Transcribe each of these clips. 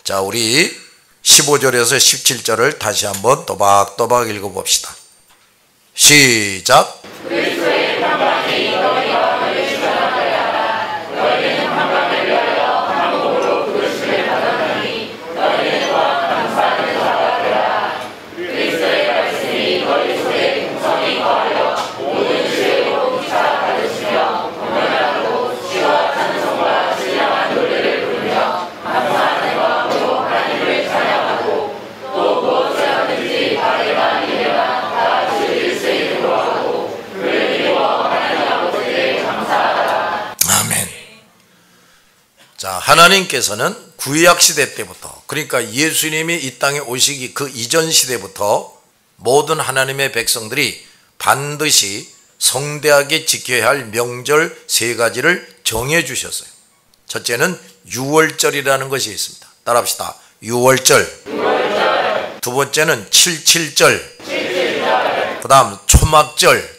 자, 우리 15절에서 17절을 다시 한번 또박또박 읽어봅시다. 시작. 그리스도의 평강이 너희와 너희 주변에 하라. 너희는 평강을 위하여 한복으로 부르심을 받았나니 너희는 또한 감사하는 자가 되라. 그리스도의 말씀이 너희 속에 풍성히 거하여 모든 지혜로 기차 받으시며 공연하고 시와 찬송과 신령한 노래를 부르며 감사하는 마음으로 하나님을 찬양하고 또 무엇을 하든지 말에나 일에나 다 주 그리스도의 이름으로 하고 그를 믿어 하나님 아버지께 감사하라. 아멘. 자, 하나님께서는 구약 시대 때부터, 그러니까 예수님이 이 땅에 오시기 그 이전 시대부터 모든 하나님의 백성들이 반드시 성대하게 지켜야 할 명절 세 가지를 정해 주셨어요. 첫째는 유월절이라는 것이 있습니다. 따라합시다. 유월절. 두 번째는 칠칠절. 그 다음 초막절.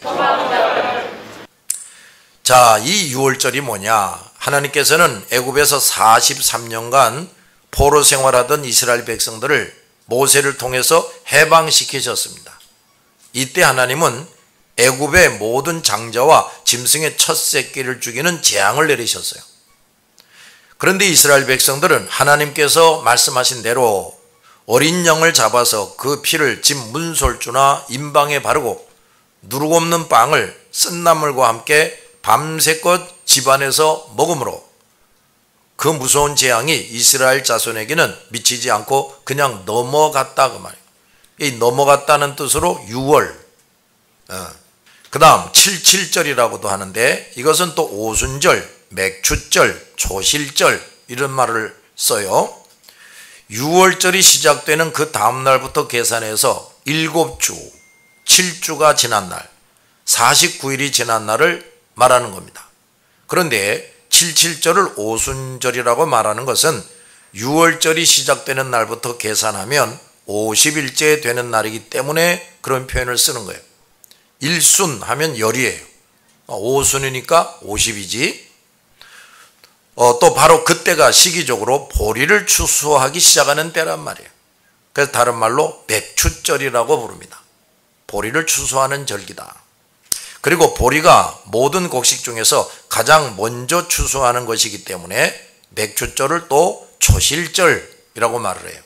자, 이 유월절이 뭐냐? 하나님께서는 애굽에서 43년간 포로 생활하던 이스라엘 백성들을 모세를 통해서 해방시키셨습니다. 이때 하나님은 애굽의 모든 장자와 짐승의 첫 새끼를 죽이는 재앙을 내리셨어요. 그런데 이스라엘 백성들은 하나님께서 말씀하신 대로 어린 양을 잡아서 그 피를 집 문솔주나 임방에 바르고 누룩 없는 빵을 쓴나물과 함께 밤새껏 집안에서 먹음으로 그 무서운 재앙이 이스라엘 자손에게는 미치지 않고 그냥 넘어갔다 그 말이에요. 이 넘어갔다는 뜻으로 유월. 그 다음 칠칠절이라고도 하는데 이것은 또 오순절, 맥추절, 초실절 이런 말을 써요. 유월절이 시작되는 그 다음 날부터 계산해서 7주, 7주가 지난 날, 49일이 지난 날을 말하는 겁니다. 그런데 칠칠절을 오순절이라고 말하는 것은 유월절이 시작되는 날부터 계산하면 50일째 되는 날이기 때문에 그런 표현을 쓰는 거예요. 일순 하면 열이에요. 오순이니까 50이지. 또 바로 그때가 시기적으로 보리를 추수하기 시작하는 때란 말이에요. 그래서 다른 말로 맥추절이라고 부릅니다. 보리를 추수하는 절기다. 그리고 보리가 모든 곡식 중에서 가장 먼저 추수하는 것이기 때문에 맥추절을 또 초실절이라고 말을 해요.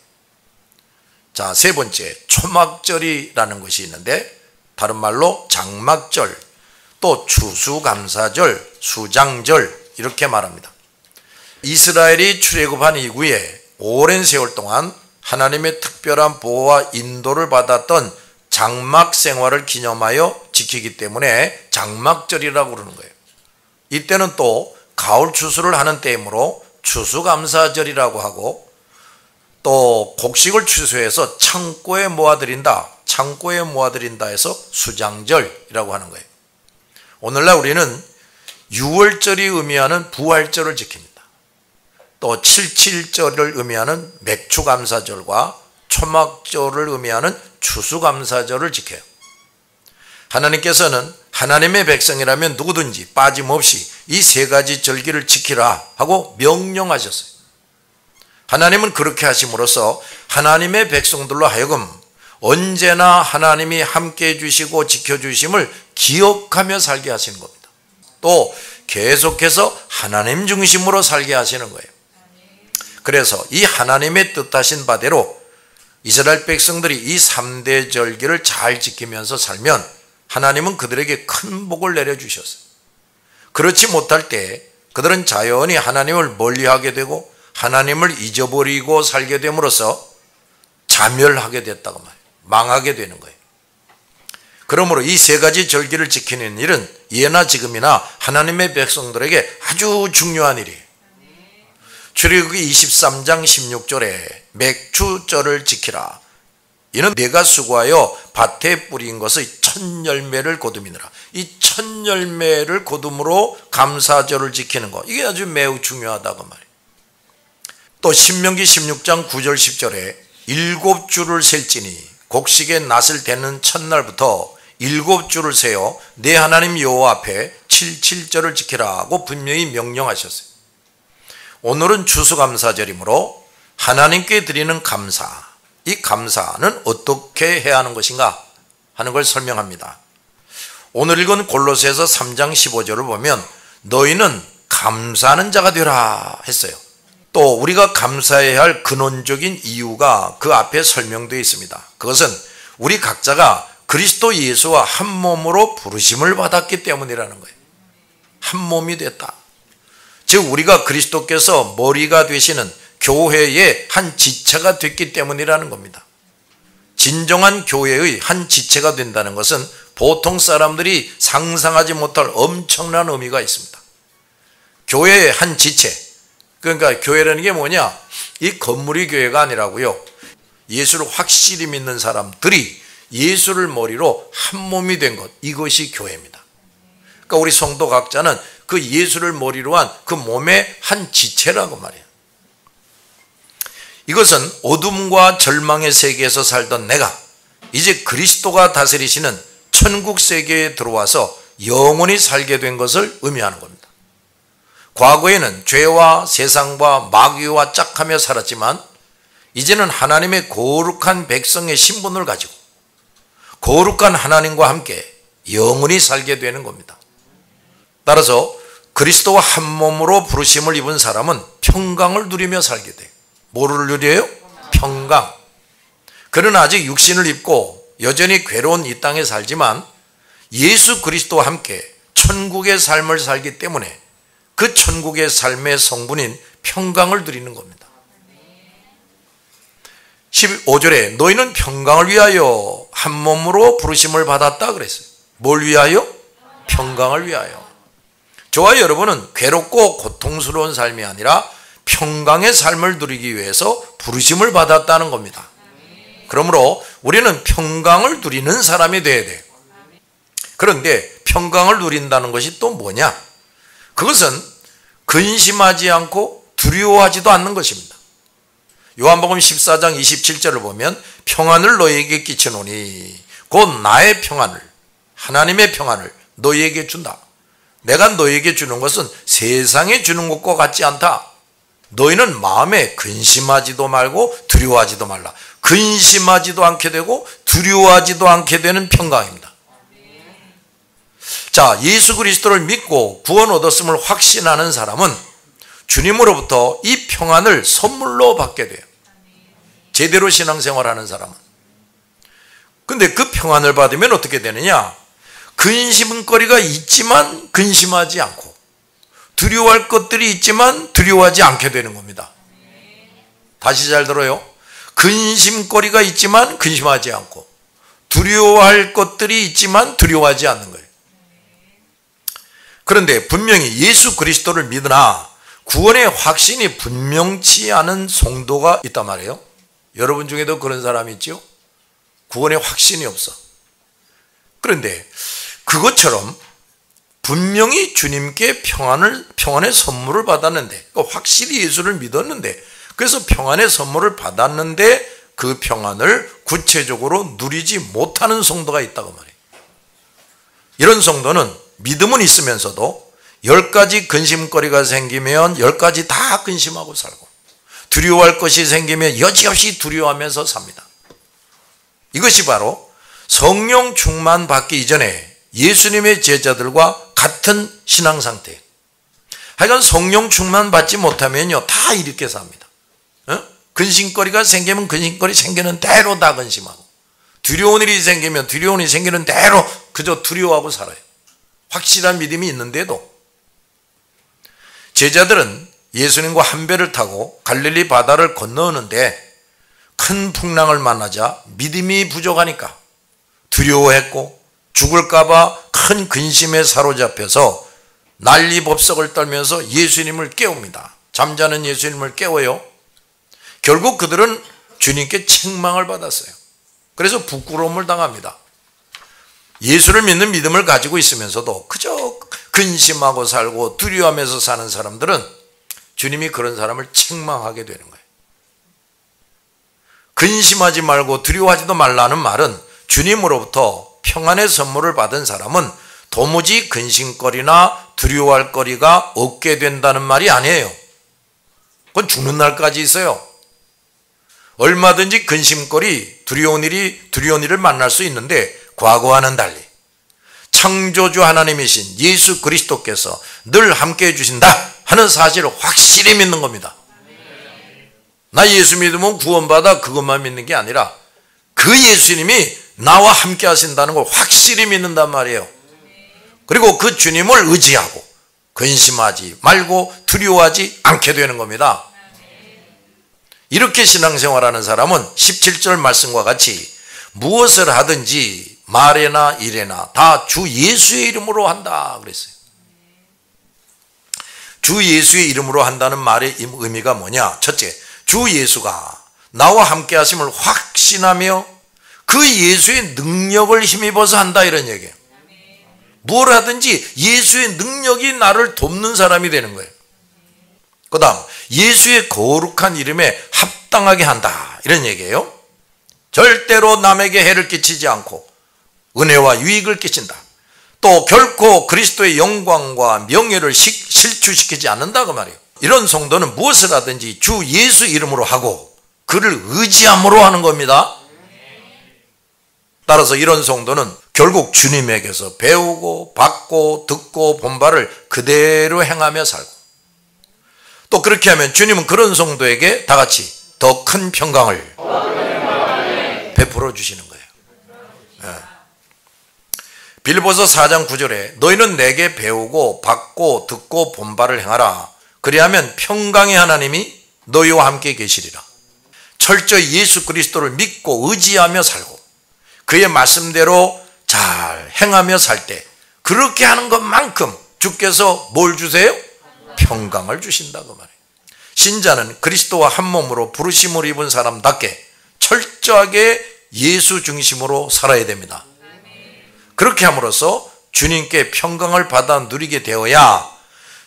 자, 세 번째 초막절이라는 것이 있는데 다른 말로 장막절, 또 추수감사절, 수장절 이렇게 말합니다. 이스라엘이 출애굽한 이후에 오랜 세월 동안 하나님의 특별한 보호와 인도를 받았던 장막 생활을 기념하여 지키기 때문에 장막절이라고 그러는 거예요. 이때는 또 가을 추수를 하는 때이므로 추수감사절이라고 하고 또 곡식을 추수해서 창고에 모아드린다, 창고에 모아드린다 해서 수장절이라고 하는 거예요. 오늘날 우리는 유월절이 의미하는 부활절을 지킵니다. 또 칠칠절을 의미하는 맥추감사절과 초막절을 의미하는 추수감사절을 지켜요. 하나님께서는 하나님의 백성이라면 누구든지 빠짐없이 이 세 가지 절기를 지키라 하고 명령하셨어요. 하나님은 그렇게 하심으로써 하나님의 백성들로 하여금 언제나 하나님이 함께해 주시고 지켜주심을 기억하며 살게 하시는 겁니다. 또 계속해서 하나님 중심으로 살게 하시는 거예요. 그래서 이 하나님의 뜻하신 바대로 이스라엘 백성들이 이 3대 절기를 잘 지키면서 살면 하나님은 그들에게 큰 복을 내려주셨어요. 그렇지 못할 때 그들은 자연히 하나님을 멀리하게 되고 하나님을 잊어버리고 살게 됨으로써 자멸하게 됐다고 말해요. 망하게 되는 거예요. 그러므로 이 세 가지 절기를 지키는 일은 예나 지금이나 하나님의 백성들에게 아주 중요한 일이에요. 출애굽기 23장 16절에 맥추절을 지키라. 이는 내가 수고하여 밭에 뿌린 것의 첫 열매를 거두미느라. 이 첫 열매를 거둠으로 감사절을 지키는 것, 이게 아주 매우 중요하다고 말이에요. 또 신명기 16장 9절 10절에 7주를 셀지니 곡식의 낫을 대는 첫날부터 7주를 세어 내 하나님 여호와 앞에 칠칠절을 지키라고 분명히 명령하셨어요. 오늘은 추수감사절이므로 하나님께 드리는 감사, 이 감사는 어떻게 해야 하는 것인가 하는 걸 설명합니다. 오늘 읽은 골로새서 3장 15절을 보면 너희는 감사하는 자가 되라 했어요. 또 우리가 감사해야 할 근원적인 이유가 그 앞에 설명되어 있습니다. 그것은 우리 각자가 그리스도 예수와 한 몸으로 부르심을 받았기 때문이라는 거예요. 한 몸이 됐다. 즉 우리가 그리스도께서 머리가 되시는 교회의 한 지체가 됐기 때문이라는 겁니다. 진정한 교회의 한 지체가 된다는 것은 보통 사람들이 상상하지 못할 엄청난 의미가 있습니다. 교회의 한 지체, 그러니까 교회라는 게 뭐냐? 이 건물이 교회가 아니라고요. 예수를 확실히 믿는 사람들이 예수를 머리로 한 몸이 된 것, 이것이 교회입니다. 그러니까 우리 성도 각자는 그 예수를 머리로 한 그 몸의 한 지체라고 말이에요. 이것은 어둠과 절망의 세계에서 살던 내가 이제 그리스도가 다스리시는 천국 세계에 들어와서 영원히 살게 된 것을 의미하는 겁니다. 과거에는 죄와 세상과 마귀와 짝하며 살았지만 이제는 하나님의 거룩한 백성의 신분을 가지고 거룩한 하나님과 함께 영원히 살게 되는 겁니다. 따라서 그리스도와 한 몸으로 부르심을 입은 사람은 평강을 누리며 살게 돼요. 뭐를 누려요? 평강. 그는 아직 육신을 입고 여전히 괴로운 이 땅에 살지만 예수 그리스도와 함께 천국의 삶을 살기 때문에 그 천국의 삶의 성분인 평강을 누리는 겁니다. 15절에 너희는 평강을 위하여 한 몸으로 부르심을 받았다 그랬어요. 뭘 위하여? 평강을 위하여. 저와 여러분은 괴롭고 고통스러운 삶이 아니라 평강의 삶을 누리기 위해서 부르심을 받았다는 겁니다. 그러므로 우리는 평강을 누리는 사람이 되어야 돼요. 그런데 평강을 누린다는 것이 또 뭐냐? 그것은 근심하지 않고 두려워하지도 않는 것입니다. 요한복음 14장 27절을 보면 평안을 너희에게 끼치노니 곧 나의 평안을, 하나님의 평안을 너희에게 준다. 내가 너희에게 주는 것은 세상에 주는 것과 같지 않다. 너희는 마음에 근심하지도 말고 두려워하지도 말라. 근심하지도 않게 되고 두려워하지도 않게 되는 평강입니다. 자, 예수 그리스도를 믿고 구원 얻었음을 확신하는 사람은 주님으로부터 이 평안을 선물로 받게 돼요. 제대로 신앙생활하는 사람은. 근데 그 평안을 받으면 어떻게 되느냐? 근심거리가 있지만 근심하지 않고 두려워할 것들이 있지만 두려워하지 않게 되는 겁니다. 다시 잘 들어요. 근심거리가 있지만 근심하지 않고 두려워할 것들이 있지만 두려워하지 않는 거예요. 그런데 분명히 예수 그리스도를 믿으나 구원의 확신이 분명치 않은 성도가 있단 말이에요. 여러분 중에도 그런 사람이 있죠? 구원의 확신이 없어. 그런데 그것처럼 분명히 주님께 평안의 선물을 받았는데, 그러니까 확실히 예수를 믿었는데, 그래서 평안의 선물을 받았는데 그 평안을 구체적으로 누리지 못하는 성도가 있다고 말해요. 이런 성도는 믿음은 있으면서도 10가지 근심거리가 생기면 10가지 다 근심하고 살고, 두려워할 것이 생기면 여지없이 두려워하면서 삽니다. 이것이 바로 성령 충만 받기 이전에 예수님의 제자들과 같은 신앙 상태예요. 하여간 성령 충만 받지 못하면요 다 이렇게 삽니다. 근심거리가 생기면 근심거리 생기는 대로 다 근심하고, 두려운 일이 생기면 두려운 일이 생기는 대로 그저 두려워하고 살아요. 확실한 믿음이 있는데도. 제자들은 예수님과 한 배를 타고 갈릴리 바다를 건너오는데 큰 풍랑을 만나자 믿음이 부족하니까 두려워했고 죽을까봐 큰 근심에 사로잡혀서 난리법석을 떨면서 예수님을 깨웁니다. 잠자는 예수님을 깨워요. 결국 그들은 주님께 책망을 받았어요. 그래서 부끄러움을 당합니다. 예수를 믿는 믿음을 가지고 있으면서도 그저 근심하고 살고 두려워하면서 사는 사람들은 주님이 그런 사람을 책망하게 되는 거예요. 근심하지 말고 두려워하지도 말라는 말은 주님으로부터 평안의 선물을 받은 사람은 도무지 근심거리나 두려워할 거리가 없게 된다는 말이 아니에요. 그건 죽는 날까지 있어요. 얼마든지 근심거리, 두려운 일을 만날 수 있는데 과거와는 달리 창조주 하나님이신 예수 그리스도께서 늘 함께 해주신다 하는 사실을 확실히 믿는 겁니다. 나 예수 믿으면 구원받아 그것만 믿는 게 아니라 그 예수님이 나와 함께 하신다는 걸 확실히 믿는단 말이에요. 그리고 그 주님을 의지하고 근심하지 말고 두려워하지 않게 되는 겁니다. 이렇게 신앙생활하는 사람은 17절 말씀과 같이 무엇을 하든지 말에나 일에나 다 주 예수의 이름으로 한다 그랬어요. 주 예수의 이름으로 한다는 말의 의미가 뭐냐? 첫째, 주 예수가 나와 함께 하심을 확신하며 그 예수의 능력을 힘입어서 한다 이런 얘기예요. 뭘 하든지 예수의 능력이 나를 돕는 사람이 되는 거예요. 그 다음 예수의 거룩한 이름에 합당하게 한다 이런 얘기예요. 절대로 남에게 해를 끼치지 않고 은혜와 유익을 끼친다. 또 결코 그리스도의 영광과 명예를 실추시키지 않는다 그 말이에요. 이런 성도는 무엇을 하든지 주 예수 이름으로 하고 그를 의지함으로 하는 겁니다. 따라서 이런 성도는 결국 주님에게서 배우고 받고 듣고 본 바를 그대로 행하며 살고, 또 그렇게 하면 주님은 그런 성도에게 다 같이 더 큰 평강을 베풀어 주시는 거예요. 빌보서 4장 9절에 너희는 내게 배우고 받고 듣고 본 바를 행하라. 그리하면 평강의 하나님이 너희와 함께 계시리라. 철저히 예수 그리스도를 믿고 의지하며 살고 그의 말씀대로 잘 행하며 살 때 그렇게 하는 것만큼 주께서 뭘 주세요? 평강을 주신다고 말해요. 신자는 그리스도와 한 몸으로 부르심을 입은 사람답게 철저하게 예수 중심으로 살아야 됩니다. 그렇게 함으로써 주님께 평강을 받아 누리게 되어야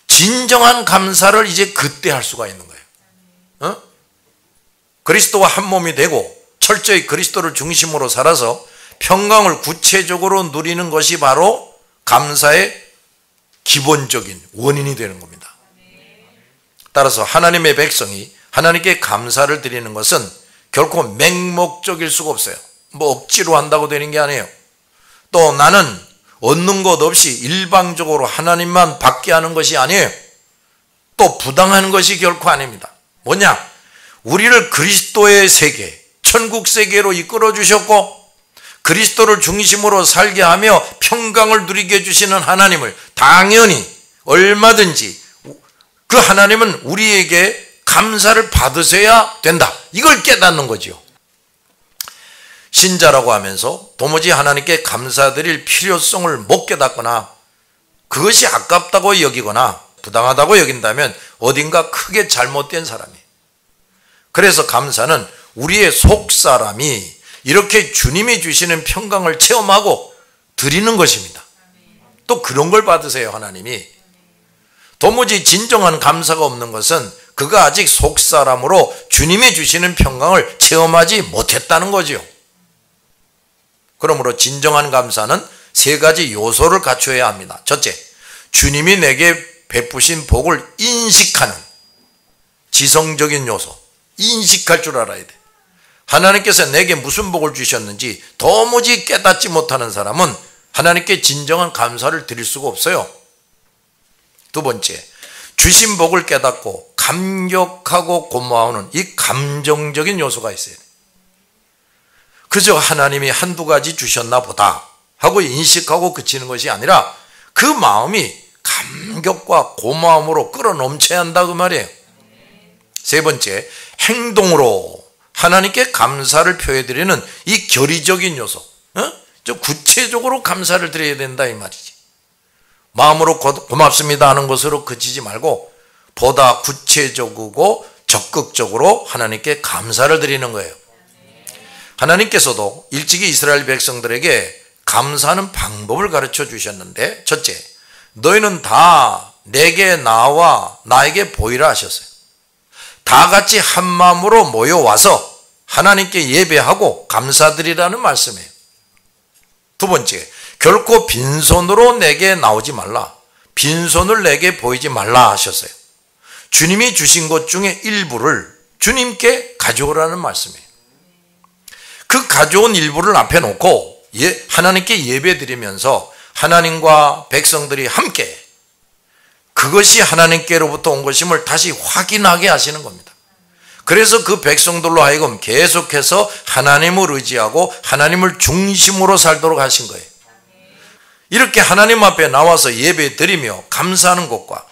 진정한 감사를 이제 그때 할 수가 있는 거예요. 그리스도와 한 몸이 되고 철저히 그리스도를 중심으로 살아서 평강을 구체적으로 누리는 것이 바로 감사의 기본적인 원인이 되는 겁니다. 따라서 하나님의 백성이 하나님께 감사를 드리는 것은 결코 맹목적일 수가 없어요. 뭐 억지로 한다고 되는 게 아니에요. 또 나는 얻는 것 없이 일방적으로 하나님만 받게 하는 것이 아니에요. 또 부당한 것이 결코 아닙니다. 뭐냐? 우리를 그리스도의 세계, 천국 세계로 이끌어 주셨고 그리스도를 중심으로 살게 하며 평강을 누리게 해주시는 하나님을 당연히 얼마든지 그 하나님은 우리에게 감사를 받으셔야 된다. 이걸 깨닫는 거죠. 신자라고 하면서 도무지 하나님께 감사드릴 필요성을 못 깨닫거나 그것이 아깝다고 여기거나 부당하다고 여긴다면 어딘가 크게 잘못된 사람이에요. 그래서 감사는 우리의 속사람이 이렇게 주님이 주시는 평강을 체험하고 드리는 것입니다. 또 그런 걸 받으세요. 하나님이 도무지 진정한 감사가 없는 것은 그가 아직 속사람으로 주님이 주시는 평강을 체험하지 못했다는 거죠. 그러므로 진정한 감사는 세 가지 요소를 갖춰야 합니다. 첫째, 주님이 내게 베푸신 복을 인식하는 지성적인 요소, 인식할 줄 알아야 돼. 하나님께서 내게 무슨 복을 주셨는지 도무지 깨닫지 못하는 사람은 하나님께 진정한 감사를 드릴 수가 없어요. 두 번째, 주신 복을 깨닫고 감격하고 고마워하는 이 감정적인 요소가 있어요. 그저 하나님이 한두 가지 주셨나 보다 하고 인식하고 그치는 것이 아니라 그 마음이 감격과 고마움으로 끌어넘쳐야 한다 그 말이에요. 세 번째, 행동으로 하나님께 감사를 표해드리는 이 결의적인 요소, 좀 구체적으로 감사를 드려야 된다 이 말이지. 마음으로 고맙습니다 하는 것으로 그치지 말고 보다 구체적이고 적극적으로 하나님께 감사를 드리는 거예요. 하나님께서도 일찍이 이스라엘 백성들에게 감사하는 방법을 가르쳐 주셨는데, 첫째, 너희는 다 내게 나와 나에게 보이라 하셨어요. 다 같이 한 마음으로 모여와서 하나님께 예배하고 감사드리라는 말씀이에요. 두 번째, 결코 빈손으로 내게 나오지 말라, 빈손을 내게 보이지 말라 하셨어요. 주님이 주신 것 중에 일부를 주님께 가져오라는 말씀이에요. 그 가져온 일부를 앞에 놓고 하나님께 예배 드리면서 하나님과 백성들이 함께 그것이 하나님께로부터 온 것임을 다시 확인하게 하시는 겁니다. 그래서 그 백성들로 하여금 계속해서 하나님을 의지하고 하나님을 중심으로 살도록 하신 거예요. 이렇게 하나님 앞에 나와서 예배 드리며 감사하는 것과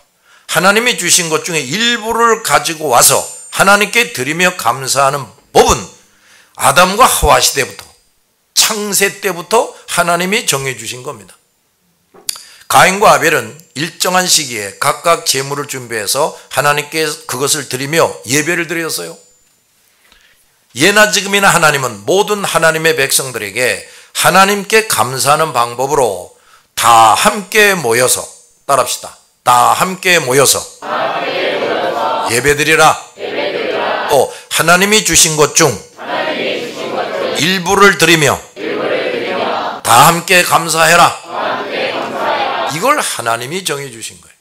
하나님이 주신 것 중에 일부를 가지고 와서 하나님께 드리며 감사하는 법은 아담과 하와 시대부터 창세 때부터 하나님이 정해 주신 겁니다. 가인과 아벨은 일정한 시기에 각각 제물을 준비해서 하나님께 그것을 드리며 예배를 드렸어요. 예나 지금이나 하나님은 모든 하나님의 백성들에게 하나님께 감사하는 방법으로 다 함께 모여서, 따라합시다. 다 함께 모여서 예배드리라. 또 하나님이 주신 것 중 일부를 드리며 다 함께 감사해라. 이걸 하나님이 정해 주신 거예요.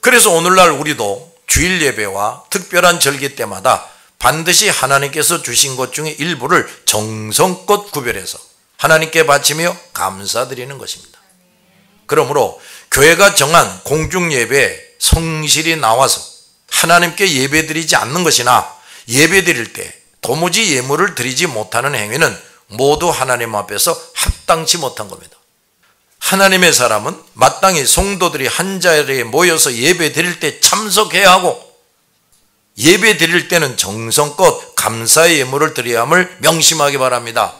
그래서 오늘날 우리도 주일 예배와 특별한 절기 때마다 반드시 하나님께서 주신 것 중에 일부를 정성껏 구별해서 하나님께 바치며 감사드리는 것입니다. 그러므로 교회가 정한 공중 예배에 성실히 나와서 하나님께 예배드리지 않는 것이나 예배드릴 때 도무지 예물을 드리지 못하는 행위는 모두 하나님 앞에서 합당치 못한 겁니다. 하나님의 사람은 마땅히 성도들이 한자리에 모여서 예배 드릴 때 참석해야 하고 예배 드릴 때는 정성껏 감사의 예물을 드려야 함을 명심하기 바랍니다.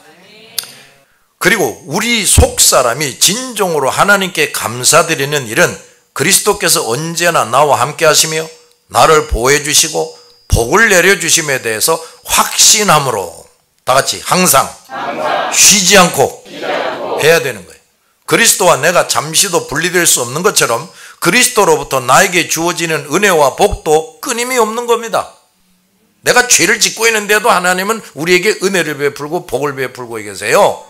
그리고 우리 속사람이 진정으로 하나님께 감사드리는 일은 그리스도께서 언제나 나와 함께 하시며 나를 보호해 주시고 복을 내려주심에 대해서 확신함으로 다 같이 항상 쉬지 않고 해야 되는 거예요. 그리스도와 내가 잠시도 분리될 수 없는 것처럼 그리스도로부터 나에게 주어지는 은혜와 복도 끊임이 없는 겁니다. 내가 죄를 짓고 있는데도 하나님은 우리에게 은혜를 베풀고 복을 베풀고 계세요.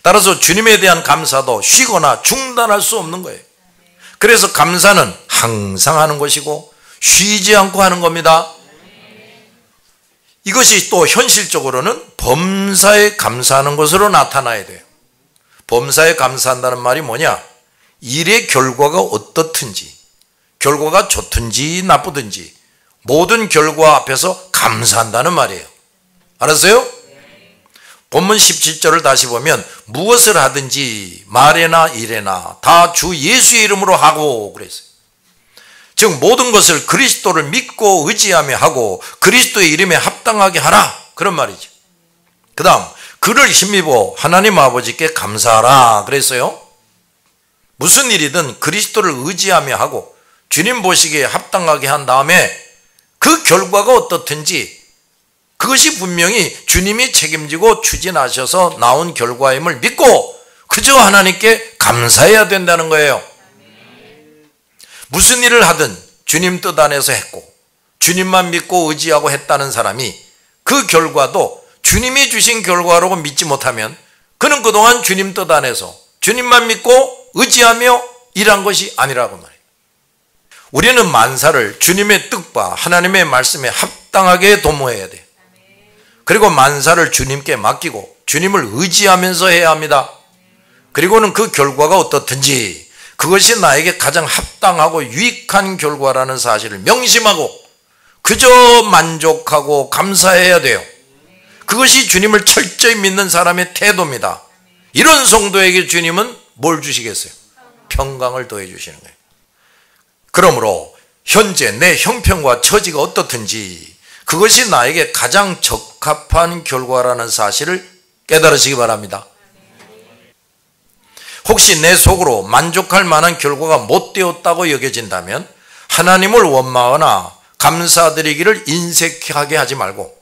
따라서 주님에 대한 감사도 쉬거나 중단할 수 없는 거예요. 그래서 감사는 항상 하는 것이고 쉬지 않고 하는 겁니다. 이것이 또 현실적으로는 범사에 감사하는 것으로 나타나야 돼요. 범사에 감사한다는 말이 뭐냐? 일의 결과가 어떻든지, 결과가 좋든지 나쁘든지 모든 결과 앞에서 감사한다는 말이에요. 알았어요? 본문 17절을 다시 보면 무엇을 하든지 말에나 일에나 다 주 예수의 이름으로 하고 그랬어요. 즉 모든 것을 그리스도를 믿고 의지하며 하고 그리스도의 이름에 합당하게 하라, 그런 말이죠. 그 다음 그를 힘입어 하나님 아버지께 감사하라 그랬어요. 무슨 일이든 그리스도를 의지하며 하고 주님 보시기에 합당하게 한 다음에 그 결과가 어떻든지 그것이 분명히 주님이 책임지고 추진하셔서 나온 결과임을 믿고 그저 하나님께 감사해야 된다는 거예요. 무슨 일을 하든 주님 뜻 안에서 했고 주님만 믿고 의지하고 했다는 사람이 그 결과도 주님이 주신 결과라고 믿지 못하면 그는 그동안 주님 뜻 안에서 주님만 믿고 의지하며 일한 것이 아니라고 말해요. 우리는 만사를 주님의 뜻과 하나님의 말씀에 합당하게 도모해야 돼요. 그리고 만사를 주님께 맡기고 주님을 의지하면서 해야 합니다. 그리고는 그 결과가 어떻든지 그것이 나에게 가장 합당하고 유익한 결과라는 사실을 명심하고 그저 만족하고 감사해야 돼요. 그것이 주님을 철저히 믿는 사람의 태도입니다. 이런 성도에게 주님은 뭘 주시겠어요? 평강을 더해 주시는 거예요. 그러므로 현재 내 형편과 처지가 어떻든지 그것이 나에게 가장 적합한 결과라는 사실을 깨달으시기 바랍니다. 혹시 내 속으로 만족할 만한 결과가 못 되었다고 여겨진다면 하나님을 원망하거나 감사드리기를 인색하게 하지 말고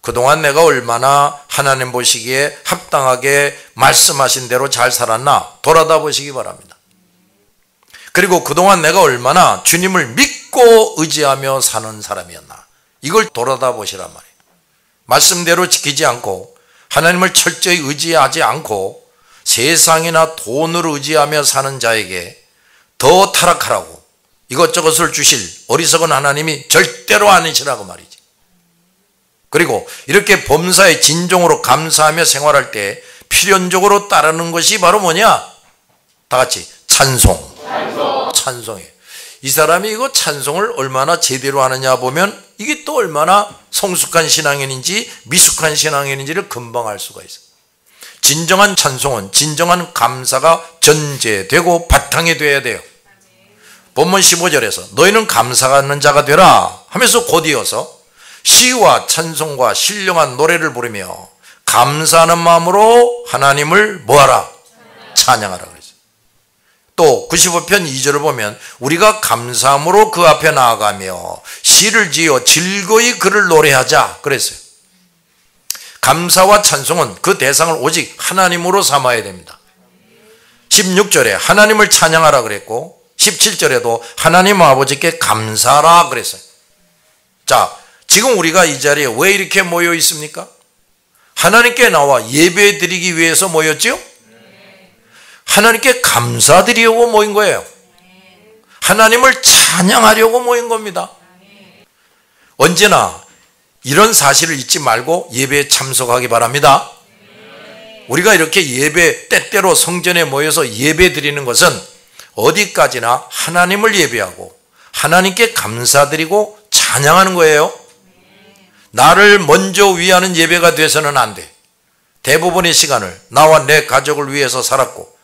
그동안 내가 얼마나 하나님 보시기에 합당하게 말씀하신 대로 잘 살았나 돌아다 보시기 바랍니다. 그리고 그동안 내가 얼마나 주님을 믿고 의지하며 사는 사람이었나 이걸 돌아다 보시란 말이에요. 말씀대로 지키지 않고 하나님을 철저히 의지하지 않고 세상이나 돈을 의지하며 사는 자에게 더 타락하라고 이것저것을 주실 어리석은 하나님이 절대로 아니시라고 말이지. 그리고 이렇게 범사에 진정으로 감사하며 생활할 때 필연적으로 따르는 것이 바로 뭐냐? 다 같이 찬송이에요. 이 사람이 이거 찬송을 얼마나 제대로 하느냐 보면 이게 또 얼마나 성숙한 신앙인인지 미숙한 신앙인인지를 금방 알 수가 있어요. 진정한 찬송은 진정한 감사가 전제되고 바탕이 돼야 돼요. 본문 15절에서 너희는 감사하는 자가 되라 하면서 곧 이어서 시와 찬송과 신령한 노래를 부르며 감사하는 마음으로 하나님을 뭐하라? 찬양하라 그랬어요. 또 95편 2절을 보면 우리가 감사함으로 그 앞에 나아가며 시를 지어 즐거이 그를 노래하자 그랬어요. 감사와 찬송은 그 대상을 오직 하나님으로 삼아야 됩니다. 16절에 하나님을 찬양하라 그랬고 17절에도 하나님 아버지께 감사하라 그랬어요. 자, 지금 우리가 이 자리에 왜 이렇게 모여 있습니까? 하나님께 나와 예배 드리기 위해서 모였죠? 하나님께 감사드리려고 모인 거예요. 하나님을 찬양하려고 모인 겁니다. 언제나 이런 사실을 잊지 말고 예배에 참석하기 바랍니다. 우리가 이렇게 예배 때때로 성전에 모여서 예배 드리는 것은 어디까지나 하나님을 예배하고 하나님께 감사드리고 찬양하는 거예요. 나를 먼저 위하는 예배가 돼서는 안 돼. 대부분의 시간을 나와 내 가족을 위해서 살았고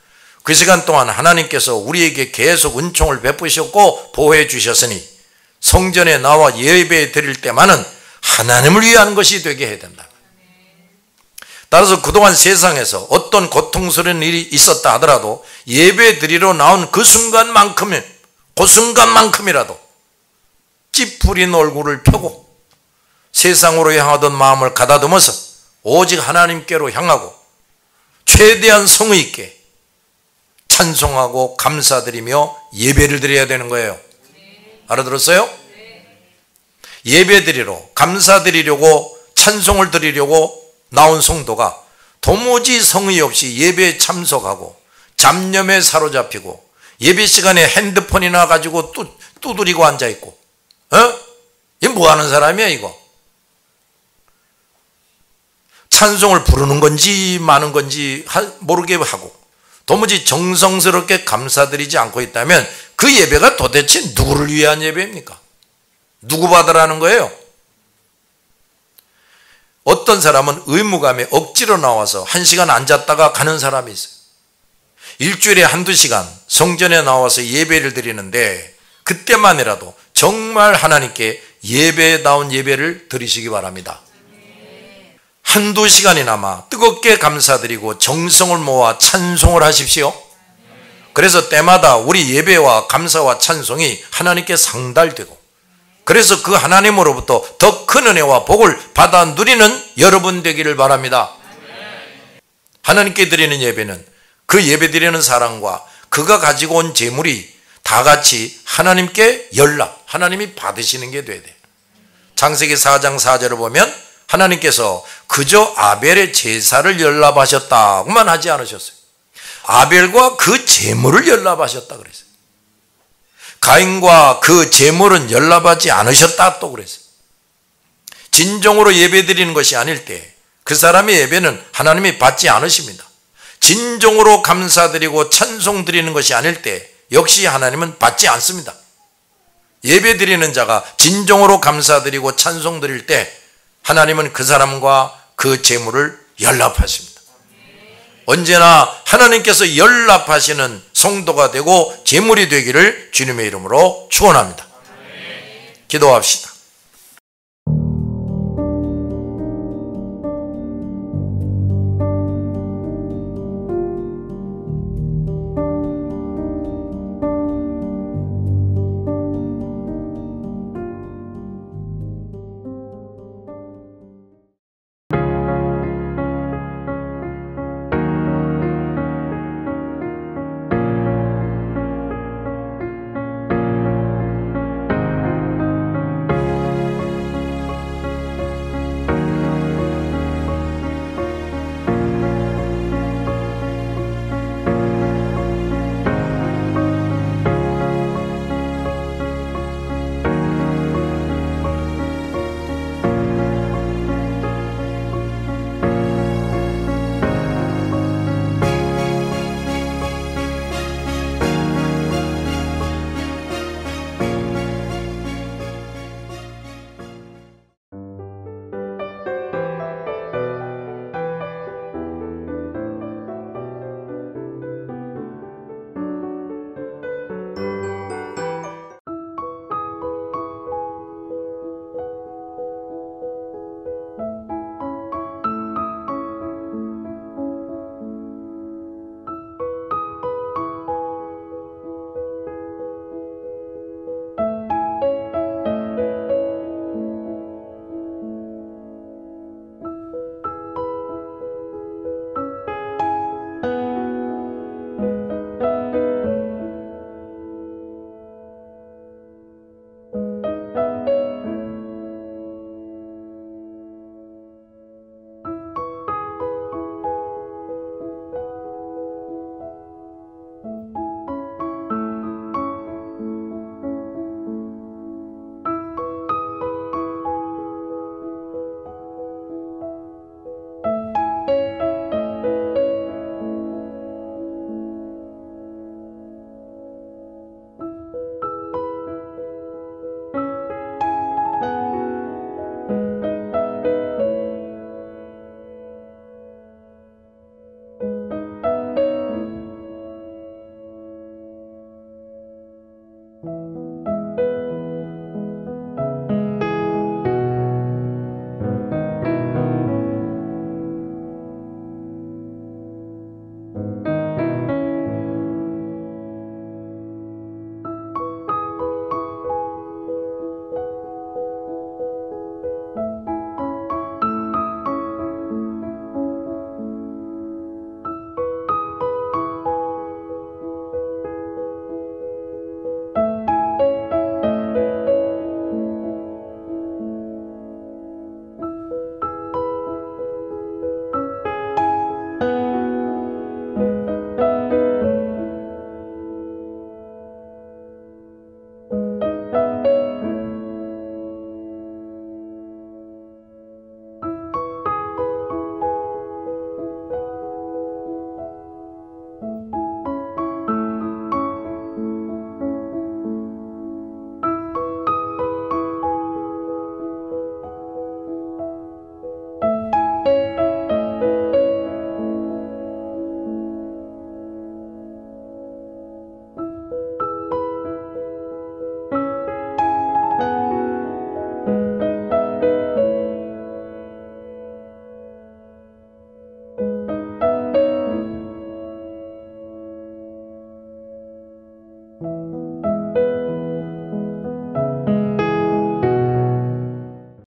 그 시간 동안 하나님께서 우리에게 계속 은총을 베푸셨고 보호해 주셨으니 성전에 나와 예배 드릴 때만은 하나님을 위한 것이 되게 해야 된다. 따라서 그동안 세상에서 어떤 고통스러운 일이 있었다 하더라도 예배 드리러 나온 그 순간만큼이라도 찌푸린 얼굴을 펴고 세상으로 향하던 마음을 가다듬어서 오직 하나님께로 향하고 최대한 성의 있게 찬송하고 감사드리며 예배를 드려야 되는 거예요. 알아들었어요? 예배 드리러 감사드리려고 찬송을 드리려고 나온 성도가 도무지 성의 없이 예배에 참석하고 잡념에 사로잡히고 예배 시간에 핸드폰이나 가지고 두드리고 앉아있고 이게 뭐하는 사람이야 이거? 찬송을 부르는 건지 마는 건지 모르게 하고 도무지 정성스럽게 감사드리지 않고 있다면 그 예배가 도대체 누구를 위한 예배입니까? 누구 받으라는 거예요? 어떤 사람은 의무감에 억지로 나와서 1시간 앉았다가 가는 사람이 있어요. 일주일에 한두 시간 성전에 나와서 예배를 드리는데 그때만이라도 정말 하나님께 예배다운 예배를 드리시기 바랍니다. 한두 시간이나마 뜨겁게 감사드리고 정성을 모아 찬송을 하십시오. 그래서 때마다 우리 예배와 감사와 찬송이 하나님께 상달되고 그래서 그 하나님으로부터 더 큰 은혜와 복을 받아 누리는 여러분 되기를 바랍니다. 하나님께 드리는 예배는 그 예배 드리는 사랑과 그가 가지고 온 재물이 다 같이 하나님께 하나님이 받으시는 게 돼야 돼요. 창세기 4장 4절을 보면 하나님께서 그저 아벨의 제사를 연락하셨다고만 하지 않으셨어요. 아벨과 그 제물을 연락하셨다 그랬어요. 가인과 그 제물은 연락하지 않으셨다 또 그랬어요. 진정으로 예배드리는 것이 아닐 때 그 사람의 예배는 하나님이 받지 않으십니다. 진정으로 감사드리고 찬송드리는 것이 아닐 때 역시 하나님은 받지 않습니다. 예배드리는 자가 진정으로 감사드리고 찬송드릴 때 하나님은 그 사람과 그 제물을 연락하십니다. 언제나 하나님께서 연락하시는 성도가 되고 제물이 되기를 주님의 이름으로 축원합니다. 기도합시다.